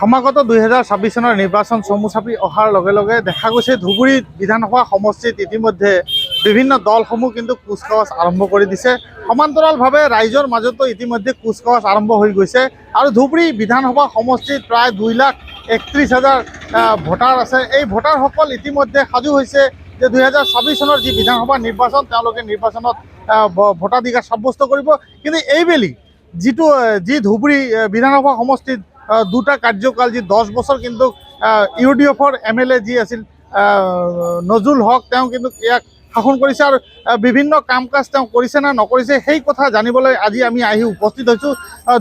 সমাগত 2026 চনৰ নিৰ্বাচন চমু চাপি অহাৰ লগে লগে দেখা গৈছে ধুবুৰী বিধানসভা সমষ্টিত ইতিমধ্যে বিভিন্ন দলসমূহ কিন্তু কুচকাৱাজ আৰম্ভ কৰি দিছে। সমান্তৰালভাৱে ৰাইজৰ মাজতো ইতিমধ্যে কুচকাৱাজ আৰম্ভ হৈ গৈছে আৰু ধুবুৰী বিধানসভা সমষ্টিত প্ৰায় 2,31,000 ভোটাৰ আছে। এই ভোটাৰসকল ইতিমধ্যে সাজু হৈছে যে 2026 চনৰ যি বিধানসভা নিৰ্বাচন তেওঁলোকে নিৰ্বাচনত ভোটাধিকাৰ সাব্যস্ত কৰিব। কিন্তু এইবেলি যি ধুবুৰী বিধানসভা সমষ্টিত দুটা কাৰ্যকাল যি 10 বছৰ কিন্তু UDFৰ MLA যি আছিল নজৰুল হক তেওঁ কিন্তু ইয়াক শাসন কৰিছে আৰু বিভিন্ন কাম কাজ তেওঁ কৰিছে না নকৰিছে সেই কথা জানিবলৈ আজি আমি আহি উপস্থিত হৈছোঁ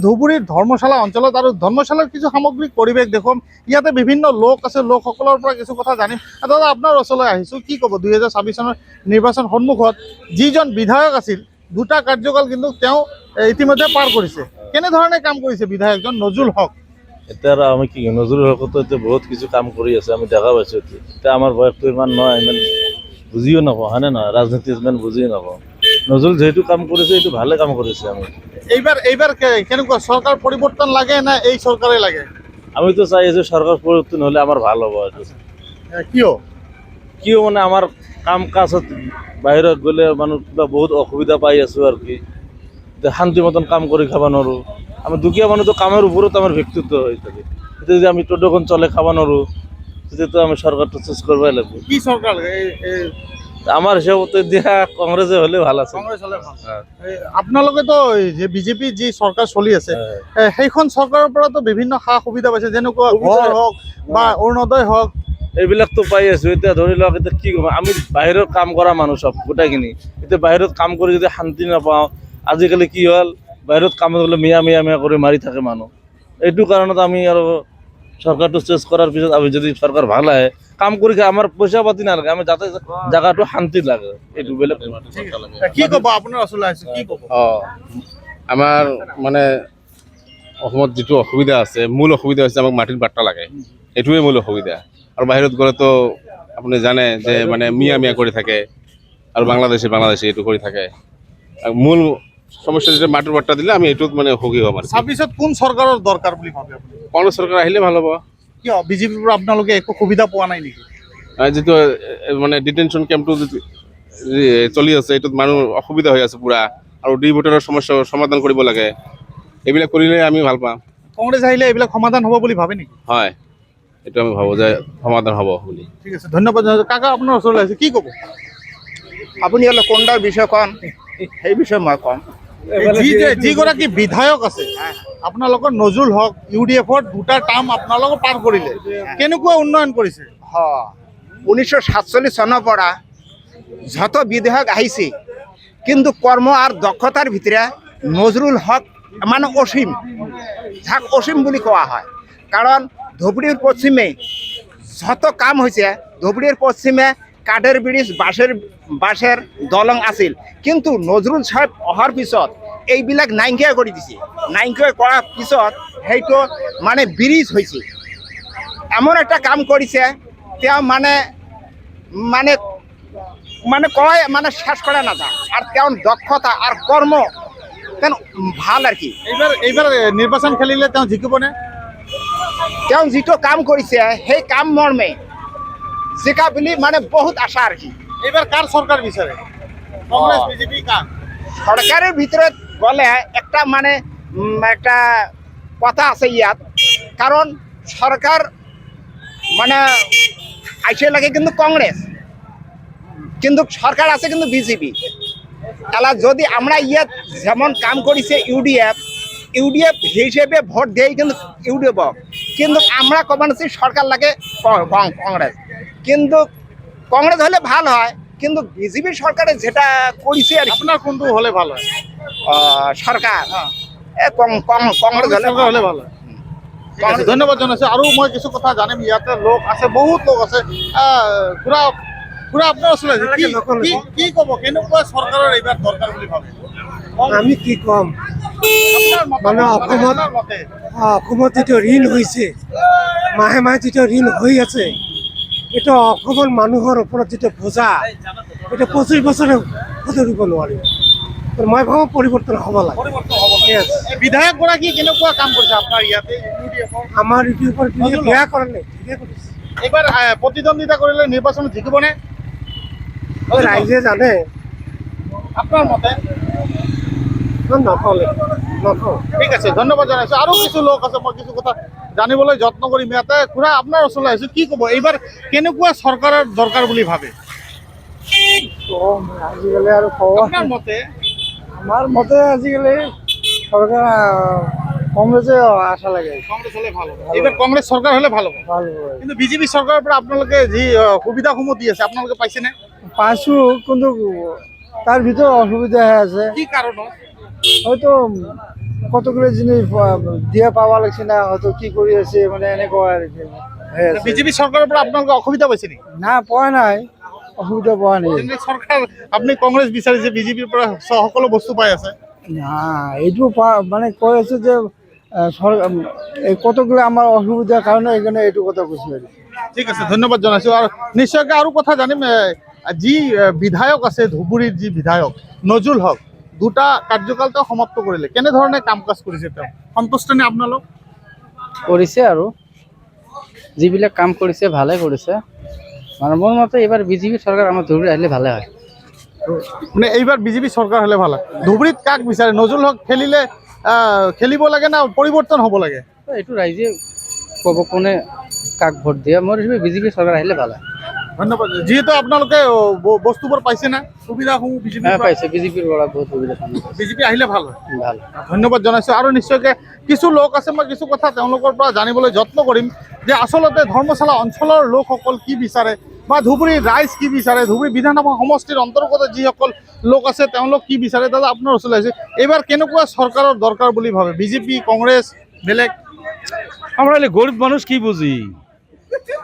ধুবুৰীৰ ধৰ্মশালা অঞ্চলত। আৰু ধৰ্মশালাৰ কিছু সামগ্ৰিক পৰিৱেশ দেখুৱাম। ইয়াতে বিভিন্ন লোক আছে, লোকসকলৰ পৰা কিছু কথা জানিম। দাদা আপোনাৰ ওচৰলৈ আহিছোঁ, কি ক'ব 2026 চনৰ নিৰ্বাচন সন্মুখত যিজন বিধায়ক আছিল দুটা কাৰ্যকাল কিন্তু তেওঁ ইতিমধ্যে পাৰ কৰিছে, কেনেধৰণে কাম কৰিছে বিধায়কজন নজৰুল হক? এতিয়া আৰু আমি কি নজৰুল হকতো এতিয়া বহুত কিছু কাম কৰি আছে, আমি দেখা পাইছোঁ। এতিয়া আমাৰ বয়সটো ইমান নহয়, ইমান বুজিও নাপাওঁ, হয়নে নহয়? ৰাজনীতি ইমান বুজিও নাপাওঁ। নজৰুল যিহেতু কাম কৰিছে এইটো ভালে কাম কৰিছে। আমি এইবাৰ কেনেকুৱা চৰকাৰ পৰিৱৰ্তন লাগে না এই চৰকাৰে লাগে? আমিতো চাই আছোঁ চৰকাৰ পৰিৱৰ্তন হ'লে আমাৰ ভাল হ'ব। এইটো কিয় মানে আমাৰ কাম কাজত বাহিৰত গ'লে মানুহ কিবা বহুত অসুবিধা পাই আছোঁ আৰু কি এতিয়া শান্তি মতন কাম কৰি খাব নোৱাৰোঁ। আমি দুখীয়া মানুহটো কামৰ ওপৰত আমাৰ ব্যক্তিত্ব হৈ থাকে। এতিয়া যদি আমি টোটোখন চলে খাব নোৱাৰোঁ তেতিয়াতো আমি চৰকাৰটো চেষ্টা কৰিবই লাগিব। কি চৰকাৰ লাগে? আমাৰ হিচাপতে দিয়া কংগ্ৰেছে হ'লে ভাল আছে। আপোনালোকেতো যে বিজেপি যি চৰকাৰ চলি আছে সেইখন চৰকাৰৰ পৰাতো বিভিন্ন সা সুবিধা পাইছে, যেনেকুৱা ঘৰ হওক বা অৰুণোদয় হওক, এইবিলাকতো পাই আছোঁ। এতিয়া ধৰি লওক এতিয়া কি ক'ম, আমি বাহিৰত কাম কৰা মানুহ চব গোটেইখিনি এতিয়া বাহিৰত কাম কৰি যদি শান্তি নাপাওঁ, আজিকালি কি হ'ল বাহিৰত কাম কৰিলে মিয়া কৰি মাৰি থাকে মানুহ। এইটো কাৰণত আমি আৰু চৰকাৰটো চেঞ্জ কৰাৰ পিছত আমি যদি চৰকাৰ ভাল আহে কাম কৰি আমাৰ পইচা পাতি নালাগে, আমি যাতে জাগাটো শান্তি লাগে। এইটো বেলেগ কি ক'ব আপোনাৰ ওচৰলৈ আহিছে, কি ক'ব? আমাৰ মানে অসমত যিটো অসুবিধা আছে, মূল অসুবিধা হৈছে আমাক মাটিৰ বাৰ্তা লাগে, এইটোৱে মূল অসুবিধা। আৰু বাহিৰত গ'লেতো আপুনি জানে যে মানে মিয়া কৰি থাকে আৰু বাংলাদেশী এইটো কৰি থাকে। মূল সমস্যা যেতিয়া মাটিৰ বাৰ্তা দিলে আমি এইটোত মানে সুখী হ'ম। 26ত কোন চৰকাৰৰ দৰকাৰ বুলি ভাবে আপুনি? কংগ্ৰেছ চৰকাৰ আহিলে ভাল হ'ব। কিয় বিজেপিৰ পৰা আপোনালোকে একো সুবিধা পোৱা নাই নেকি? যিটো মানে ডিটেনশ্যন কেম্পটো চলি আছে এইটোত মানুহ অসুবিধা হৈ আছে পুৰা, আৰু ভোটাৰৰ সমস্যা সমাধান কৰিব লাগে। এইবিলাক কৰিলে আমি ভাল পাম। কংগ্ৰেছ আহিলে এইবিলাক সমাধান হ'ব বুলি ভাবে নেকি? হয়, এইটো আমি ভাবোঁ যে সমাধান হ'ব বুলি। ঠিক আছে, ধন্যবাদ। কাকা আপোনাৰ ওচৰলৈ আহিছে, কি ক'ব? আপুনি অলপ কোনটাৰ বিষয়ে কম সেই বিষয়ে মই ক'ম। যিগৰাকী বিধায়ক আছে আপোনালোকৰ নজৰুল হক UDFৰ দুটা টাৰ্ম আপোনালোকে পাৰ কৰিলে, কেনেকুৱা উন্নয়ন কৰিছে? 1947 চনৰ পৰা যত বিধায়ক আহিছে কিন্তু কৰ্ম আৰু দক্ষতাৰ ভিতৰে নজৰুল হক মানে অসীম, যাক অসীম বুলি কোৱা হয়। কাৰণ ধুবুৰীৰ পশ্চিমে যত কাম হৈছে, ধুবুৰীৰ পশ্চিমে কাঠেৰ ব্ৰিজ বাঁশেৰ দলং আছিল, কিন্তু নজৰুল চাহেব অহাৰ পিছত এইবিলাক নাইকিয়া কৰি দিছে। নাইকিয়া কৰাৰ পিছত সেইটো মানে ব্ৰিজ হৈছে। এমন একটা কাম কৰিছে তেওঁ মানে মানে মানে কয় মানে শেষ কৰা নাযায়। আৰু তেওঁৰ দক্ষতা আৰু কৰ্ম তেওঁ ভাল আৰু কি। এইবাৰ নিৰ্বাচন খেলিলে তেওঁ জিকিবনে? তেওঁ যিটো কাম কৰিছে সেই কাম মৰ্মে জিকা বুলি মানে বহুত আশা আৰু কি। এইবাৰ কাৰ চৰকাৰ বিচাৰে? কংগ্ৰেছ বিজেপি কাৰ? সরকারের ভিতরে গলে একটা মানে একটা কথা আছে ইয়াত, কারণ সরকার মানে আইসে লাগে কিন্তু কংগ্রেস, কিন্তু সরকার আছে কিন্তু বিজেপি। তাহলে যদি আমরা ইয়াত যেমন কাম করেছে ইউডিএফ হিসেবে ভোট দেই কিন্তু ইউডিএফ, কিন্তু আমরা কমানছি সরকার লাগে কংগ্রেস। কিন্তু কংগ্রেস হলে ভাল হয়, কিন্তু বিজেপি সরকারে যেটা করেছে আর আপনার কোনটো হলে ভালো হয়? সরকার কংগ্রেস হলে ভালো হয়। ধন্যবাদ জানাইছো। আৰু মই কিছু কথা জানিম, ইয়াতে লোক আছে, বহুত লোক আছে। পুৰা আপোনাৰ ওচৰলৈ কি ক'ব, কেনেকুৱা চৰকাৰৰ এইবাৰ দৰকাৰ বুলি ভাবে? আমি কি কম, মানে অসমত যিটো ঋণ হৈছে, মাহে মাহে যিটো ঋণ হৈ আছে, এইটো অসমৰ মানুহৰ ওপৰত যিটো বোজা, এইটো 25 বছৰে সুধৰিব নোৱাৰিব। মই ভাবোঁ পৰিৱৰ্তন হ'ব লাগে। Yes. বিধায়ক গৰাকী কেনেকুৱা কাম কৰিছে আপোনাৰ ইয়াতে UDF ৰ? আমাৰ ইউটিউবৰ বেয়া কৰা নাই, ঠিকে কৰিছে। এইবাৰ প্ৰতিদ্বন্দ্বিতা কৰিলে নিৰ্বাচনত জিকিবনে? ৰাইজে জানে, আপোনাৰ মতে? নকওঁ। ঠিক আছে, ধন্যবাদ জনাইছো। আৰু কিছু লোক আছে, মই কিছু কথা জানিবলৈ যত্ন কৰিম। ইয়াতে খুৰা আপোনাৰ ওচৰলৈ আহিছো, কি ক'ব এইবাৰ কেনেকুৱা চৰকাৰৰ দৰকাৰ বুলি ভাবে? আজিকালি আৰু কওঁ, আপোনাৰ মতে? আমাৰ মতে আজিকালি চৰকাৰ কংগ্ৰেছে আশা লাগে, কংগ্ৰেছ হলে ভাল হ'ব। এইবাৰ কংগ্ৰেছ চৰকাৰ হলে ভাল হ'ব। ভাল হয়। কিন্তু বিজেপি চৰকাৰৰ পৰা আপোনালোকে যি সুবিধাসমূহ দি আছে আপোনালোকে পাইছেনে? পাইছো, কিন্তু তাৰ ভিতৰত অসুবিধাহে আছে। কি কাৰণত? হয়তো কতগুলো জিনিস দিয়ে পাওয়া লাগছে না, হয়তো কি কৰি আছে মানে এনেকুৱা আৰ কি হৈ আছে। বিজেপি চৰকাৰৰ পৰা আপোনালোকে অসুবিধা পাইছে নেকি? না পোৱা নাই, অসুবিধা পোৱা নাই। তেন্তে চৰকাৰ আপুনি কংগ্ৰেছ বিচাৰিছে, বিজেপিৰ পৰা সকলো বস্তু পাই আছে। না এইটো মানে কৈ আছে যে এই কতগুলো আমাৰ অসুবিধাৰ কাৰণে এইকাৰণে এইটো কথা কৈছে আৰু। ঠিক আছে, ধন্যবাদ জনাইছো। আৰু নিশ্চয়কৈ আৰু কথা জানিম, যি বিধায়ক আছে ধুবুৰীৰ যি বিধায়ক নজৰুল হক, দুটা কাৰ্যকাল তেওঁ সমাপ্ত কৰিলে, কেনেধৰণে কাম কাজ কৰিছে তেওঁ, সন্তুষ্ট নে আপোনালোক? কৰিছে আৰু যিবিলাক কাম কৰিছে ভালে কৰিছে। মানে মোৰ মতে এইবাৰ বিজেপি চৰকাৰ আমাৰ ধুবুৰী আহিলে ভালে হয়। মানে এইবাৰ বিজেপি চৰকাৰ হলে ভাল হয়। ধুবুৰীত কাক বিচাৰে? নজৰুল হক খেলিব লাগে না পৰিৱৰ্তন হ'ব লাগে? তো এইটো ৰাইজে ক'ব কোনে কাক ভোট দিয়ে। মোৰ হিচাপে বিজেপি চৰকাৰ আহিলে ভাল হয়। ধন্যবাদ। যিহেতু আপোনালোকে বস্তুবোৰ পাইছে না, সুবিধাসমূহ বিজেপি পাইছে, বিজেপিৰ পৰা বহুত সুবিধা পাইছে। বিজেপি আহিলে ভাল হয়। ভাল। ধন্যবাদ জনাইছো। আৰু নিশ্চয়কৈ কিছু লোক আছে, মই কিছু কথা তেওঁলোকৰ পৰা জানিবলৈ যত্ন কৰিম যে আচলতে ধৰ্মশালা অঞ্চলৰ লোকসকল কি বিচাৰে বা ধুবুৰীৰ ৰাইজ কি বিচাৰে, ধুবুৰী বিধানসভা সমষ্টিৰ অন্তৰ্গত যিসকল লোক আছে তেওঁলোক কি বিচাৰে। দাদা আপোনাৰ ওচৰলৈ আহিছে, এইবাৰ কেনেকুৱা চৰকাৰৰ দৰকাৰ বুলি ভাবে? বিজেপি, কংগ্ৰেছ, বেলেগ? আমৰা গৰিব মানুষ কি বুঝি?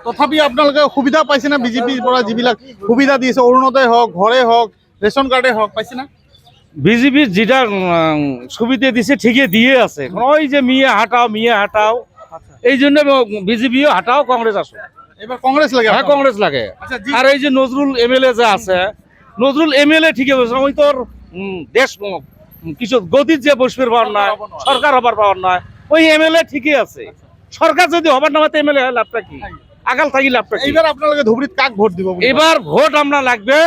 তথাপি আপোনালোকে সুবিধা পাইছে না বিজেপিৰ পৰা? যিবিলাক সুবিধা দিছে, অৰুণোদয় হওক, ঘৰে হওক, ৰেচন কাৰ্ডে হওক, পাইছে না? বিজেপির যেটা সুবিধা দিছে ঠিকই দিয়ে আছে। ওই যে মিয়া হাটাও, এই জন্য বিজেপিও হাটাও, কংগ্রেস আসো। এবার কংগ্রেস লাগে? হ্যাঁ, কংগ্রেস লাগে। আচ্ছা, আর এই যে নজরুল এমএলএ যে আছে, নজরুল এমএলএ ঠিকই বলছে। ওই তোর দেশ কিছু গদির যে বসবের পাওয়ার নয়, সরকার হবার পাওয়ার নয়, ওই এমএলএ ঠিকই আছে। সরকার যদি হবার নামাতে এমএলএ হয়, লাভটা কি? আগাল থাকি লাভটা কি? এইবার আপনাদের ধুবুরীত কাক ভোট দিব? এবার ভোট আমরা লাগবে,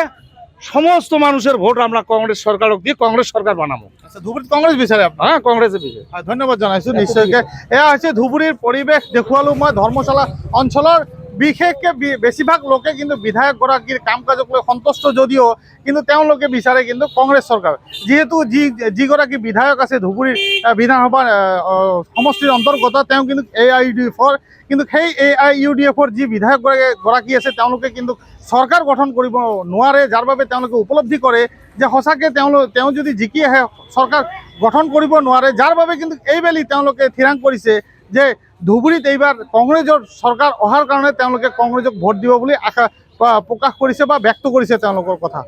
সমস্ত মানুষের ভোট আমরা কংগ্রেস সরকারক দিয়ে কংগ্রেস সরকার বানাবো। আচ্ছা, ধুবুরীত কংগ্রেস বিচাৰে আপনাৰ? হ্যাঁ, কংগ্ৰেসেৰ বিষয়। ধন্যবাদ জানাইছো। নিশ্চয়কৈ এয়া হৈছে ধুবুৰীৰ পৰিৱেশ দেখুৱালো মই। ধৰ্মশালা অঞ্চলৰ বিশেষকৈ বেছিভাগ লোকে কিন্তু বিধায়ক গৰাকীৰ কাম কাজক লৈ সন্তুষ্ট যদিও কিন্তু তেওঁলোকে বিচাৰে কিন্তু কংগ্ৰেছ চৰকাৰ। যিহেতু যিগৰাকী বিধায়ক আছে ধুবুৰীৰ বিধানসভা সমষ্টিৰ অন্তৰ্গত, তেওঁ কিন্তু AIUDF-ৰ, কিন্তু সেই AIUDF-ৰ যি বিধায়ক গৰাকী আছে তেওঁলোকে কিন্তু চৰকাৰ গঠন কৰিব নোৱাৰে, যাৰ বাবে তেওঁলোকে উপলব্ধি কৰে যে সঁচাকৈ তেওঁ যদি জিকি আহে চৰকাৰ গঠন কৰিব নোৱাৰে, যাৰ বাবে কিন্তু এইবেলি তেওঁলোকে থিৰাং কৰিছে যে ধুবুৰীত এইবাৰ কংগ্ৰেছৰ চৰকাৰ অহাৰ কাৰণে তেওঁলোকে কংগ্ৰেছক ভোট দিব বুলি আশা প্ৰকাশ কৰিছে বা ব্যক্ত কৰিছে তেওঁলোকৰ কথা।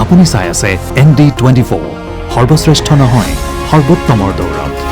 আপুনি চাই আছে ND24, সৰ্বশ্ৰেষ্ঠ নহয় সৰ্বোত্তমৰ দৌৰত।